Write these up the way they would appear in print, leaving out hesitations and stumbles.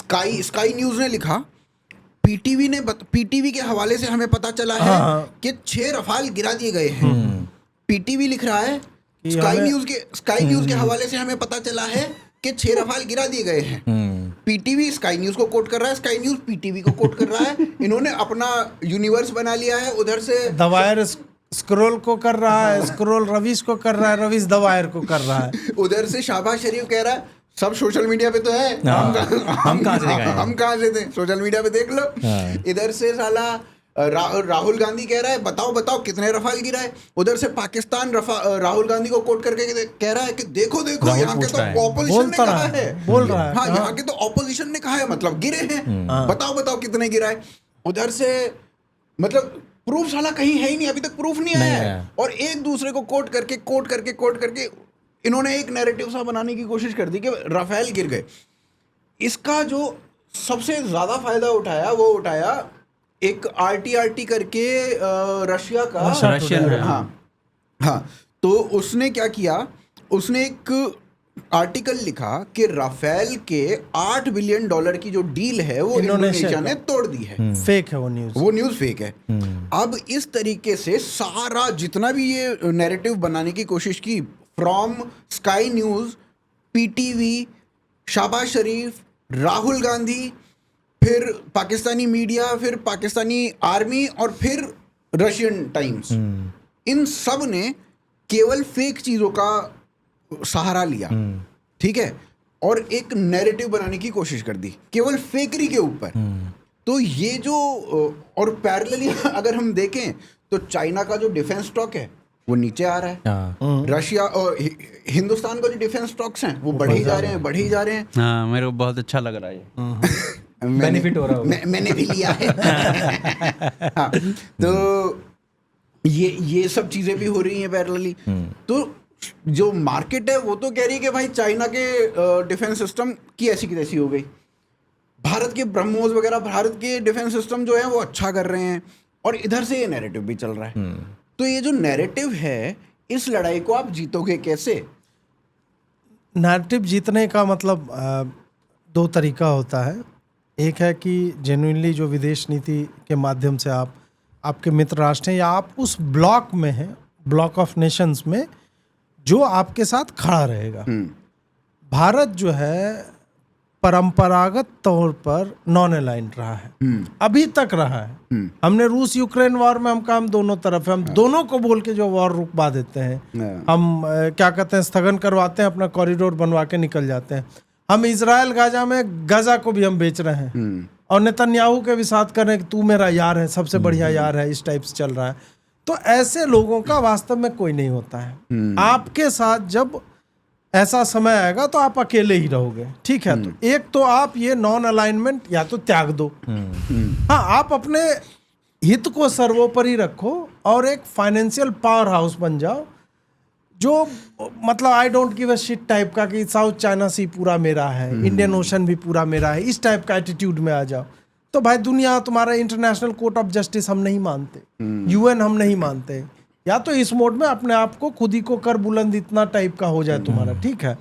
Sky news ने लिखा, PTV के हवाले से हमें पता चला है कि 6 रफाल गिरा दिए गए हैं। पीटीवी लिख रहा है, स्काई न्यूज के हवाले से हमें पता चला है कि 6 रफाल गिरा दिए गए हैं। पीटीवी स्काई न्यूज को कोट कर रहा है, स्काई न्यूज पीटीवी को कोट कर रहा है। इन्होंने अपना यूनिवर्स बना लिया है। उधर से द वायर स्क्रोल को कर रहा है, स्क्रोल रवीश को कर रहा है, रवीश द वायर को कर रहा है। उधर से शाहबाज शरीफ कह रहा है सब सोशल मीडिया पे तो है, हम कहाँ से थे, सोशल मीडिया पे देख लो। इधर से साला राहुल गांधी कह रहा है बताओ कितने रफाल गिरा है। उधर से पाकिस्तान राहुल गांधी को कोट करके कह रहा है कि देखो यहाँ के तो ऑपोजिशन ने कहा है, बोल रहा है, हाँ यहाँ के तो ऑपोजिशन ने कहा है, मतलब गिरे हैं, बताओ कितने गिरा है। उधर से मतलब प्रूफ साला कहीं है ही नहीं, अभी तक प्रूफ नहीं आया है। और एक दूसरे को कोट करके इन्होंने एक नैरेटिव सा बनाने की कोशिश कर दी कि राफेल गिर गए। इसका जो सबसे ज्यादा फायदा उठाया एक RTRT करके रशिया का, हाँ, तो उसने क्या किया, उसने एक आर्टिकल लिखा कि राफेल के $8 बिलियन की जो डील है वो इंडोनेशिया ने तोड़ दी है। फेक है वो न्यूज़ फेक है। अब इस तरीके से सारा जितना भी ये नैरेटिव बनाने की कोशिश की, from Sky News, PTV, Shahbaz Sharif, Rahul Gandhi, फिर पाकिस्तानी मीडिया, फिर पाकिस्तानी आर्मी और फिर रशियन टाइम्स, इन सब ने केवल फेक चीजों का सहारा लिया, ठीक है, और एक नैरेटिव बनाने की कोशिश कर दी केवल फेकरी के ऊपर। तो ये जो, और पैरेलली अगर हम देखें तो चाइना का जो डिफेंस स्टॉक है वो नीचे आ रहा है, रशिया और हिंदुस्तान का जो डिफेंस स्टॉक्स हैं वो बढ़े ही जा रहे हैं। हाँ, मेरे को बहुत अच्छा लग रहा है बेनिफिट हो रहा है, मैंने भी लिया है। हाँ, तो ये सब चीजें भी हो रही हैं पैरेलली। तो जो मार्केट है वो तो कह रही है कि भाई चाइना के डिफेंस सिस्टम की ऐसी की तैसी हो गई, भारत के ब्रह्मोस वगैरह, भारत के डिफेंस सिस्टम जो है वो अच्छा कर रहे हैं, और इधर से ये नैरेटिव भी चल रहा है। तो ये जो नैरेटिव है, इस लड़ाई को आप जीतोगे कैसे? नैरेटिव जीतने का मतलब 2 तरीका होता है। एक है कि जेन्युइनली जो विदेश नीति के माध्यम से आपके मित्र राष्ट्र हैं या आप उस ब्लॉक में हैं, ब्लॉक ऑफ नेशंस में, जो आपके साथ खड़ा रहेगा। भारत जो है परंपरागत तौर पर नॉन अलाइंड रहा है, अभी तक रहा है। हमने रूस यूक्रेन वॉर में हम दोनों तरफ है, हम दोनों को बोल के जो वॉर रुकवा देते हैं, हम क्या कहते हैं, स्थगन करवाते हैं, अपना कॉरिडोर बनवा के निकल जाते हैं। हम इजराइल गाजा में गजा को भी हम बेच रहे हैं, और नेतन्याहू के भी साथ कर रहे हैं कि तू मेरा यार है, सबसे बढ़िया यार है, इस टाइप से चल रहा है। तो ऐसे लोगों का वास्तव में कोई नहीं होता है। आपके साथ जब ऐसा समय आएगा तो आप अकेले ही रहोगे, ठीक है। तो एक तो आप ये नॉन अलाइनमेंट या तो त्याग दो, हाँ, आप अपने हित को सर्वोपरि रखो और एक फाइनेंशियल पावर हाउस बन जाओ, जो मतलब I don't give a shit type का, कि साउथ चाइना सी पूरा मेरा है, इंडियन ओशन भी पूरा मेरा है, इस टाइप का एटीट्यूड में आ जाओ। तो भाई दुनिया, तुम्हारा इंटरनेशनल कोर्ट ऑफ जस्टिस हम नहीं मानते, UN हम नहीं मानते, या तो इस मोड में अपने आप को खुद ही को कर बुलंद इतना टाइप का हो जाए तुम्हारा, ठीक है।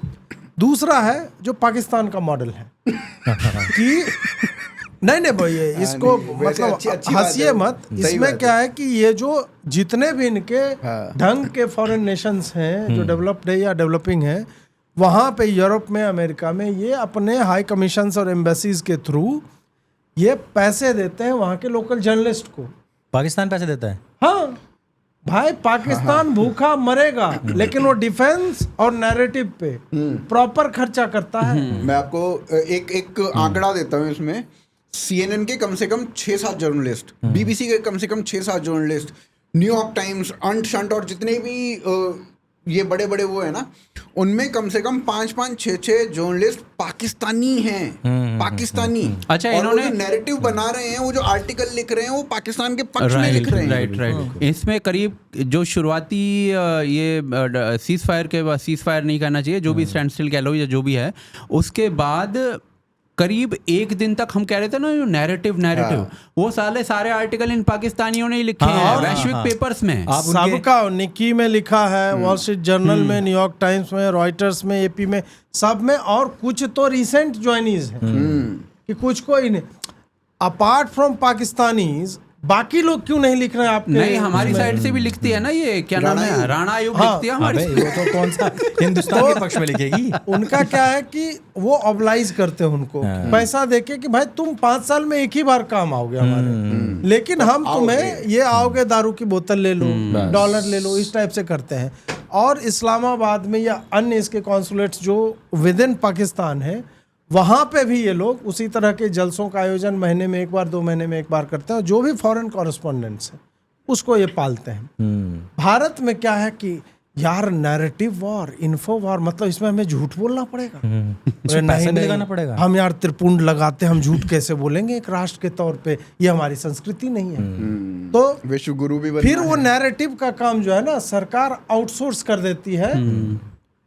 दूसरा है जो पाकिस्तान का मॉडल है कि नहीं भाई, इसको मतलब हंसिए मत, इसमें क्या है कि ये जो जितने भी इनके ढंग के फॉरेन नेशंस हैं जो डेवलप्ड है या डेवलपिंग है, वहाँ पे यूरोप में, अमेरिका में, ये अपने हाई कमीशंस और एम्बेसीज के थ्रू ये पैसे देते हैं वहाँ के लोकल जर्नलिस्ट को। पाकिस्तान पैसे देता है? हाँ भाई, पाकिस्तान भूखा मरेगा, लेकिन वो डिफेंस और नैरेटिव पे प्रॉपर खर्चा करता है। मैं आपको एक आंकड़ा देता हूँ इसमें। CNN के कम से कम 6-7 जर्नलिस्ट, BBC के कम से कम 6-7 जर्नलिस्ट, न्यूयॉर्क टाइम्स, अंट शंट और जितने भी ये बड़े बड़े वो है ना, उनमें कम से कम 5-5, 6-6 जर्नलिस्ट पाकिस्तानी हैं, पाकिस्तानी। अच्छा, इन्होंने नैरेटिव बना रहे हैं, वो जो आर्टिकल लिख रहे हैं वो पाकिस्तान के पक्ष में लिख रहे हैं। राइट। इसमें करीब जो शुरुआती ये सीज फायर नहीं करना चाहिए, जो भी स्टैंड स्टिल कह लो या जो भी है, उसके बाद करीब 1 दिन तक हम कह रहे थे ना, जो नैरेटिव वो सारे आर्टिकल इन पाकिस्तानियों ने ही लिखे हैं वैश्विक पेपर्स में। सबका निकी में लिखा है, वॉल स्ट्रीट जर्नल में, न्यूयॉर्क टाइम्स में, रॉयटर्स में, AP में, सब में, और कुछ तो रिसेंट ज्वाइनीज हैं। कि कुछ कोई नहीं, अपार्ट फ्रॉम पाकिस्तानीज बाकी लोग क्यों नहीं लिख रहे हैं आपके? नहीं, हमारी साइड से भी लिखती है ना, ये क्या नाम है, राणा आयोग लिखती है हमारी। वो तो कौन सा हिंदुस्तान के पक्ष में लिखेगी। उनका क्या है कि वो ऑब्लाइज करते हैं उनको पैसा देके कि भाई तुम 5 साल में एक ही बार काम आओगे हमारे, लेकिन हम तुम्हें ये आओगे दारू की बोतल ले लो, डॉलर ले लो, इस टाइप से करते हैं। और इस्लामाबाद में या अन्य इसके कॉन्सुलेट्स जो विद इन पाकिस्तान है, वहाँ पे भी ये लोग उसी तरह के जलसों का आयोजन महीने में एक बार, 2 महीने में एक बार करते हैं। जो भी फॉरेन कॉरेस्पॉन्डेंट्स है उसको ये पालते हैं। भारत में क्या है कि यार नैरेटिव वॉर, इन्फो वॉर, मतलब इसमें हमें झूठ बोलना पड़ेगा, इसमें पैसा भी लगाना पड़ेगा। हम यार त्रिपुंड लगाते हैं, हम झूठ कैसे बोलेंगे एक राष्ट्र के तौर पे, ये हमारी संस्कृति नहीं है। तो विश्व गुरु भी फिर वो नैरेटिव का काम जो है ना, सरकार आउटसोर्स कर देती है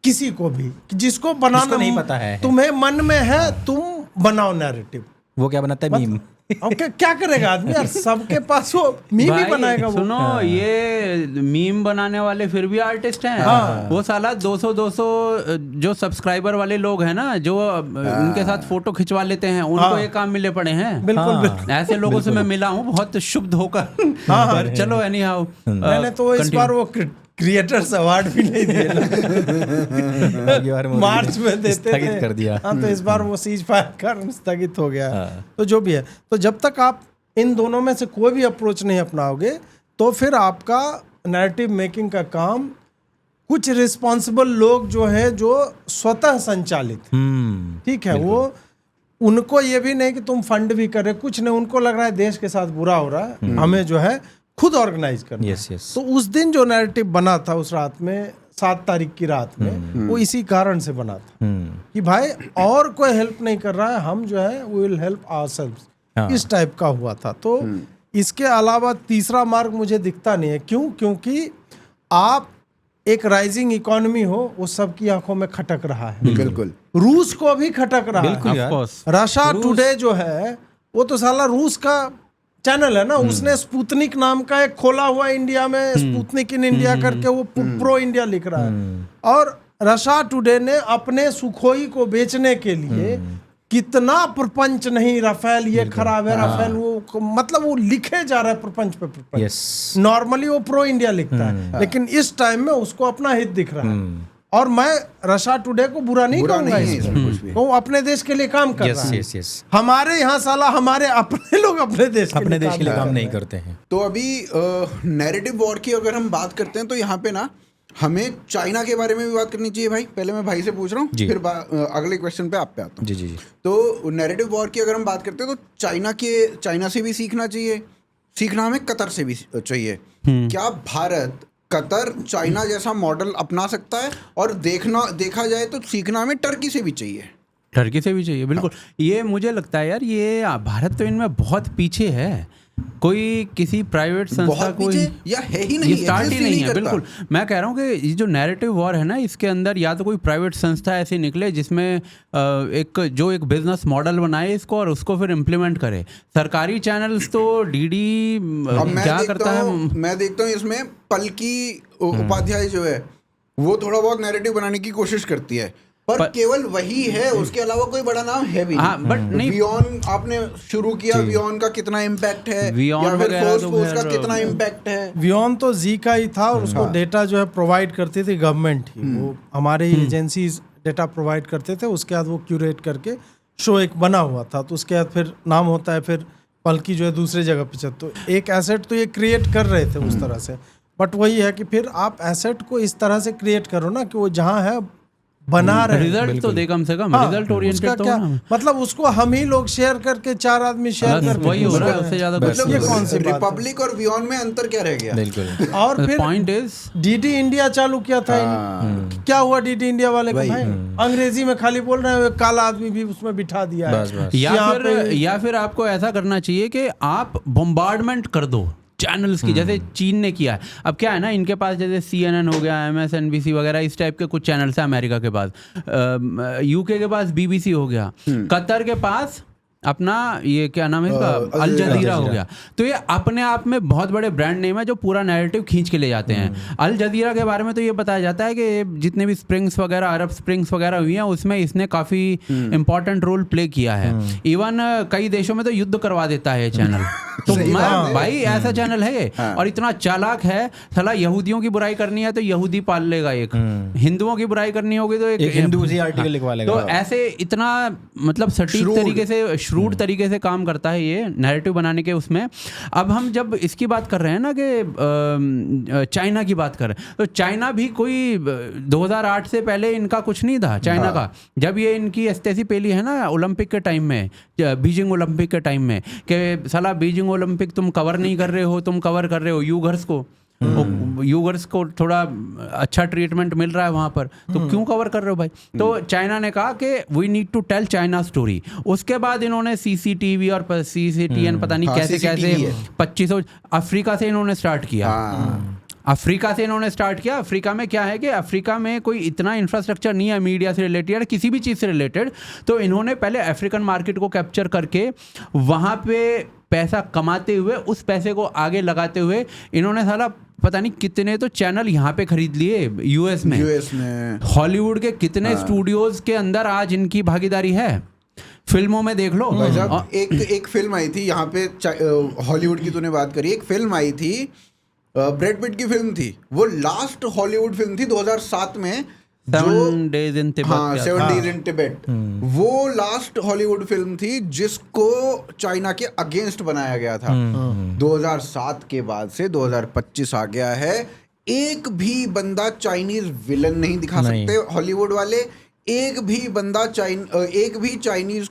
किसी को भी, जिसको बनाना नहीं पता है, तुम्हें मन में है, तुम बनाओ नैरेटिव। वो क्या बनाता है? मीम। ओके, क्या करेगा आदमी यार, सबके पास वो मीम ही बनाएगा। वो सुनो, ये मीम बनाने वाले फिर भी आर्टिस्ट हैं। वो साला 200 जो सब्सक्राइबर वाले लोग हैं ना, जो उनके साथ फोटो खिंचवा लेते हैं, उनको ये काम मिले पड़े हैं। बिल्कुल ऐसे लोगों से मैं मिला हूँ, बहुत शुद्ध होकर। पर चलो एनी हाउ, मैंने तो इस बार वो क्रिएटर्स अवार्ड भी नहीं दिए मार्च में देते थे, कर दिया। हाँ, तो इस बार वो सीज फायर कर स्थगित हो गया। तो जो भी है, तो जब तक आप इन दोनों में से कोई भी अप्रोच नहीं अपनाओगे, तो फिर आपका नैरेटिव मेकिंग का काम कुछ रिस्पॉन्सिबल लोग जो है, जो स्वतः संचालित, ठीक है, वो उनको ये भी नहीं कि तुम फंड भी कर रहे, कुछ नहीं, उनको लग रहा है देश के साथ बुरा हो रहा है, हमें जो है खुद ऑर्गेनाइज करना। तो उस दिन जो नैरेटिव बना था, उस रात में 7 तारीख की रात में, वो इसी कारण से बना था कि भाई और कोई हेल्प नहीं कर रहा है, हम जो है वी विल हेल्प आवरसेल्व्स, इस टाइप का हुआ था। तो इसके अलावा तीसरा मार्ग मुझे दिखता नहीं है। क्यों? क्योंकि आप एक राइजिंग इकोनॉमी हो, वो सबकी आंखों में खटक रहा है। बिल्कुल, रूस को भी खटक रहा है। रशिया टुडे जो है, वो तो साला रूस का चैनल है ना, उसने स्पुतनिक नाम का एक खोला हुआ इंडिया में, स्पुतनिक इन इंडिया करके, वो प्रो इंडिया लिख रहा है। और रशिया टुडे ने अपने सुखोई को बेचने के लिए कितना प्रपंच नहीं, राफेल ये खराब है, राफेल वो, मतलब वो लिखे जा रहा है प्रपंच पे प्रपंच। नॉर्मली वो प्रो इंडिया लिखता है, लेकिन इस टाइम में उसको अपना हित दिख रहा है। और मैं रशिया टुडे को बुरा नहीं कहूंगा, वो अपने देश के लिए काम कर रहा है। हमारे यहाँ साला हमारे अपने लोग अपने देश के लिए काम नहीं करते हैं। तो अभी नैरेटिव वॉर की अगर हम बात करते हैं, तो यहाँ पे ना हमें चाइना के बारे में भी बात करनी चाहिए भाई। पहले मैं भाई से पूछ रहा हूँ, फिर अगले क्वेश्चन पे आप पे आता हूँ। जी। तो नैरेटिव वॉर की अगर हम बात करते हैं, तो चाइना से भी सीखना चाहिए, सीखना हमें कतर से भी चाहिए। क्या भारत कतर चाइना जैसा मॉडल अपना सकता है? और देखा जाए तो सीखना हमें टर्की से भी चाहिए। टर्की से भी चाहिए, बिल्कुल। ये मुझे लगता है यार, ये भारत तो इनमें बहुत पीछे है। कोई किसी प्राइवेट संस्था को या है ही नहीं, स्टार्ट ही नहीं है। बिल्कुल, मैं कह रहा हूँ कि ये जो नैरेटिव वॉर है ना, इसके अंदर या तो कोई प्राइवेट संस्था ऐसी निकले जिसमें एक बिजनेस मॉडल बनाए इसको और उसको फिर इम्प्लीमेंट करे। सरकारी चैनल्स तो डीडी क्या करता है, मैं देखता हूँ इसमें पलकी उपाध्याय जो है, वो थोड़ा बहुत नैरेटिव बनाने की कोशिश करती है, पर केवल वही है, उसके अलावा कोई बड़ा नाम है भी नहीं। बट नहीं, वियॉन आपने शुरू किया, वियॉन का कितना इम्पैक्ट है, या फिर फोर्स का कितना इम्पैक्ट है? वियॉन तो जी का ही था, और उसको डेटा जो है प्रोवाइड करती थी गवर्नमेंट ही, वो हमारे एजेंसीज डेटा प्रोवाइड करते थे, उसके बाद वो क्यूरेट करके शो एक बना हुआ था। तो उसके बाद फिर नाम होता है, फिर पलकी जो है दूसरी जगह पे, तो एक एसेट तो ये क्रिएट कर रहे थे उस तरह से। बट वही है कि फिर आप एसेट को इस तरह से क्रिएट करो ना कि वो जहाँ है बना रहे, रिजल्ट तो दे कम से कम, रिजल्ट ओरिएंटेड तो क्या, मतलब उसको हम ही लोग शेयर करके 4 आदमी शेयर करके, वही हो रहा है, उससे ज्यादा मतलब ये कौन सी रिपब्लिक और वियॉन में अंतर क्या रह गया? बिल्कुल। और फिर पॉइंट इज डीडी इंडिया चालू किया था, क्या हुआ डीडी इंडिया वाले को? भाई अंग्रेजी में खाली बोल रहे हैं, काला आदमी भी उसमें बिठा दिया है। या फिर आपको ऐसा करना चाहिए कि आप बम्बार्डमेंट कर दो चैनल्स की, जैसे चीन ने किया है। अब क्या है ना, इनके पास जैसे CNN हो गया, MSNBC वगैरह, इस टाइप के कुछ चैनल्स हैं अमेरिका के पास, UK के पास BBC हो गया, कतर के पास अपना ये क्या नाम है इसका, अल जजीरा हो गया। तो ये अपने आप में बहुत बड़े ब्रांड नेम है जो पूरा नैरेटिव खींच के ले जाते हैं। अल जजीरा के बारे में तो ये बताया जाता है कि जितने भी स्प्रिंग्स वगैरह, अरब स्प्रिंग्स वगैरह हुई हैं, उसमें इसने काफ़ी इंपॉर्टेंट रोल प्ले किया है। इवन कई देशों में तो युद्ध करवा देता है ये चैनल। तो मैं भाई ऐसा चैनल है ये, और इतना चालाक है, साला यहूदियों की बुराई करनी है तो यहूदी पाल लेगा एक, हिंदुओं की बुराई करनी होगी तो एक हिंदू उसी आर्टिकल लिखवा लेगा। तो ऐसे इतना मतलब सटीक तरीके से, श्रूड तरीके से काम करता है ये नैरेटिव बनाने के उसमें। अब हम जब इसकी बात कर रहे हैं ना कि चाइना की बात कर रहे हैं, तो चाइना भी कोई 2008 से पहले इनका कुछ नहीं था चाइना का। जब ये इनकी एस्तेसी पेली है ना ओलंपिक के टाइम में, बीजिंग ओलंपिक के टाइम में, कि साला बीजिंग ओलंपिक तुम कवर नहीं कर रहे हो, तुम कवर कर रहे हो यूगर्स को, यूगर्स को थोड़ा अच्छा ट्रीटमेंट मिल रहा है वहाँ पर, तो क्यों कवर कर रहे हो भाई। तो चाइना ने कहा कि we need to tell China story. उसके बाद इन्होंने CCTV और CCTN पता नहीं कैसे कैसे 2500 अफ्रीका से इन्होंने स्टार्ट किया। अफ्रीका से इन्होंने स्टार्ट किया। अफ्रीका में क्या है कि अफ्रीका में कोई इतना इंफ्रास्ट्रक्चर नहीं है मीडिया से रिलेटेड या किसी भी चीज़ से रिलेटेड। तो इन्होंने पहले अफ्रीकन मार्केट को कैप्चर करके वहाँ पे पैसा कमाते हुए, उस पैसे को आगे लगाते हुए इन्होंने साला पता नहीं कितने तो चैनल यहाँ पे खरीद लिए यूएस में। हॉलीवुड के कितने स्टूडियोज के अंदर आज इनकी भागीदारी है। फिल्मों में देख लो। एक फिल्म आई थी यहाँ पे, हॉलीवुड की तूने बात करी, एक फिल्म आई थी, ब्रैड पिट की फिल्म थी, वो लास्ट हॉलीवुड फिल्म थी 2007 में, 7 Days in Tibet। हाँ, 7 Days in Tibet। वो लास्ट हॉलीवुड फिल्म थी जिसको चाइना के अगेंस्ट बनाया गया था। 2007 के बाद से 2025 आ गया है, एक भी बंदा चाइनीज विलन नहीं दिखा सकते हॉलीवुड वाले, एक भी चाइनीज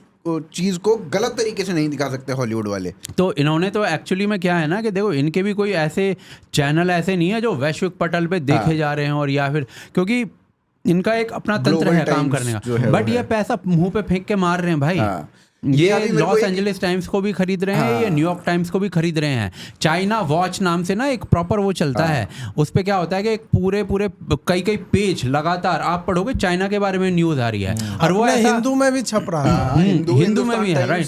चीज को गलत तरीके से नहीं दिखा सकते हॉलीवुड वाले। तो इन्होंने तो एक्चुअली में क्या है ना कि देखो, इनके भी कोई ऐसे चैनल ऐसे नहीं है जो वैश्विक पटल पे देखे जा रहे हैं, और या फिर क्योंकि इनका एक अपना तंत्र है काम करने का, बट ये पैसा मुंह पे फेंक के मार रहे हैं भाई। ये लॉस एंजलिस टाइम्स को भी खरीद रहे हैं, ये न्यूयॉर्क टाइम्स को भी खरीद रहे हैं। चाइना वॉच नाम से ना एक प्रॉपर वो चलता है, उस पे क्या होता है कि एक पूरे कई पेज लगातार आप पढ़ोगे चाइना के बारे में न्यूज आ रही है, और वो हिंदू में भी छप रहा है, हिंदू में भी है, राइट।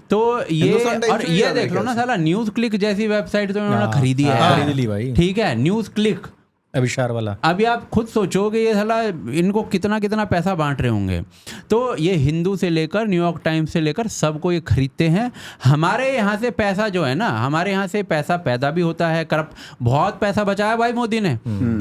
तो ये और ये देख लो ना साला, न्यूज क्लिक जैसी वेबसाइट तो इन्होंने खरीदी है, ठीक है, न्यूज क्लिक अभिशार वाला। अभी आप खुद सोचो कि ये साला इनको कितना कितना पैसा बांट रहे होंगे। तो ये हिंदू से लेकर न्यूयॉर्क टाइम्स से लेकर सबको ये खरीदते हैं। हमारे यहाँ से पैसा जो है ना, हमारे यहाँ से पैसा पैदा भी होता है, बहुत पैसा बचाया भाई मोदी ने।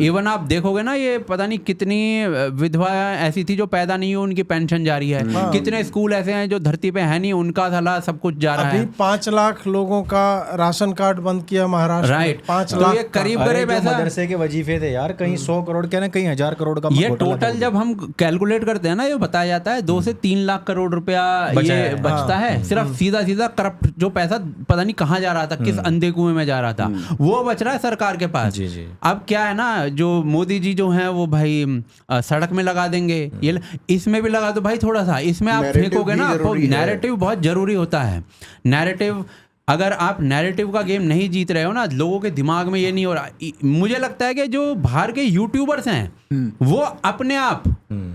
इवन आप देखोगे ना, ये पता नहीं कितनी विधवा ऐसी थी जो पैदा नहीं हुई, उनकी पेंशन जारी है। कितने स्कूल ऐसे हैं जो धरती पे है नहीं, उनका साला सब कुछ जा रहा है। 5 लाख लोगों का राशन कार्ड बंद किया महाराष्ट्र, राइट। 5 तो लाख ये करीब करीब ऐसा मदरसे के वजीफे थे यार, कहीं 100 करोड़ के ना, कहीं 1000 करोड़ का। ये टोटल जब हम कैलकुलेट करते हैं ना, ये बताया जाता है 2 से 3 लाख करोड़ रुपया ये बचता है, सिर्फ सीधा करप्ट जो पैसा पता नहीं कहाँ जा रहा था, किस अंधे कुएं में जा रहा था, वो बच रहा है सरकार के पास। जी। अब क्या है ना, जो मोदी जी जो हैं वो भाई सड़क में लगा देंगे, ये इसमें भी लगा दो भाई थोड़ा सा, इसमें आप फेंकोगे ना, आपको नैरेटिव बहुत जरूरी होता है। नैरेटिव, अगर आप नैरेटिव का गेम नहीं जीत रहे हो ना, लोगों के दिमाग में ये नहीं हो रहा। मुझे लगता है कि जो बाहर के यूट्यूबर्स हैं वो अपने आप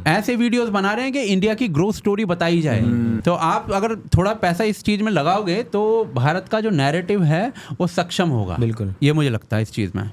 ऐसे वीडियोस बना रहे हैं कि इंडिया की ग्रोथ स्टोरी बताई जाए। तो आप अगर थोड़ा पैसा इस चीज में लगाओगे तो भारत का जो नैरेटिव है वो सक्षम होगा। बिल्कुल, ये मुझे लगता है इस चीज में।